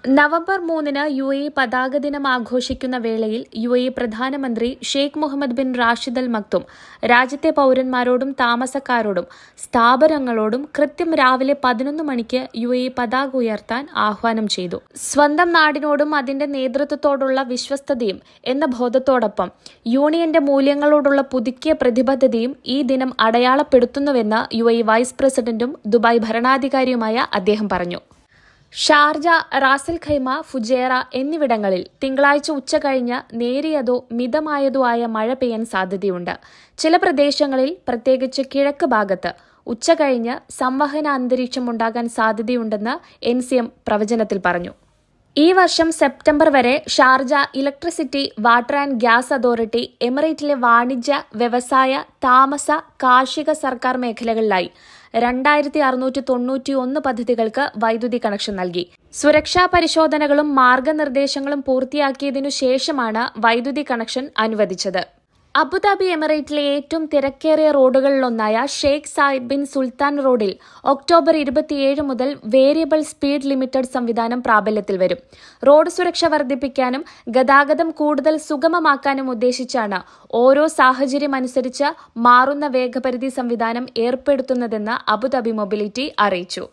November 3 UAE പതാക ദിനം ആഘോഷിക്കുന്ന വേളയിൽ UAE പ്രധാനമന്ത്രി ഷെയ്ഖ് മുഹമ്മദ് ബിൻ റാഷിദ് അൽ മക്തും രാജ്യത്തെ പൌരന്മാരോടും താമസക്കാരോടും സ്ഥാപനങ്ങളോടും കൃത്യം രാവിലെ 11 മണിക്ക് UAE പതാക ഉയർത്താൻ ആഹ്വാനം ചെയ്തു. സ്വന്തം നാടിനോടും അതിന്റെ നേതൃത്വത്തോടുള്ള വിശ്വസ്തതയും എന്ന ബോധത്തോടൊപ്പം യൂണിയന്റെ മൂല്യങ്ങളോടുള്ള പുതുക്കിയ പ്രതിബദ്ധതയും ഈ ദിനം അടയാളപ്പെടുത്തുന്നുവെന്ന് UAE വൈസ് പ്രസിഡന്റും ദുബായ് ഭരണാധികാരിയുമായ അദ്ദേഹം പറഞ്ഞു. ഷാർജ, റാസൽ ഖൈമ, ഫുജേറ എന്നിവിടങ്ങളിൽ തിങ്കളാഴ്ച ഉച്ചകഴിഞ്ഞ് നേരിയതോ മിതമായതോ ആയ മഴ പെയ്യാൻ സാധ്യതയുണ്ട്. ചില പ്രദേശങ്ങളിൽ, പ്രത്യേകിച്ച് കിഴക്ക് ഭാഗത്ത് ഉച്ചകഴിഞ്ഞ് സംവഹന അന്തരീക്ഷം ഉണ്ടാകാൻ സാധ്യതയുണ്ടെന്ന് NCM പ്രവചനത്തിൽ പറഞ്ഞു. ഈ വർഷം സെപ്റ്റംബർ വരെ Sharjah electricity, water and gas authority, എമിറേറ്റിലെ വാണിജ്യ, വ്യവസായ, താമസ, കാർഷിക സർക്കാർ മേഖലകളിലായി 2691 പദ്ധതികൾക്ക് വൈദ്യുതി കണക്ഷൻ നൽകി. സുരക്ഷാ പരിശോധനകളും മാർഗനിർദ്ദേശങ്ങളും പൂർത്തിയാക്കിയതിനു ശേഷമാണ് വൈദ്യുതി കണക്ഷൻ അനുവദിച്ചത്. അബുദാബി എമിറേറ്റിലെ ഏറ്റവും തിരക്കേറിയ റോഡുകളിലൊന്നായ ഷെയ്ഖ് സായിദ് ബിൻ സുൽത്താൻ റോഡിൽ ഒക്ടോബർ 27 മുതൽ വേരിയബിൾ സ്പീഡ് ലിമിറ്റഡ് സംവിധാനം പ്രാബല്യത്തിൽ വരും. റോഡ് സുരക്ഷ വർദ്ധിപ്പിക്കാനും ഗതാഗതം കൂടുതൽ സുഗമമാക്കാനും ഉദ്ദേശിച്ചാണ് ഓരോ സാഹചര്യമനുസരിച്ച് മാറുന്ന വേഗപരിധി സംവിധാനം ഏർപ്പെടുത്തുന്നതെന്ന് അബുദാബി മൊബിലിറ്റി അറിയിച്ചു.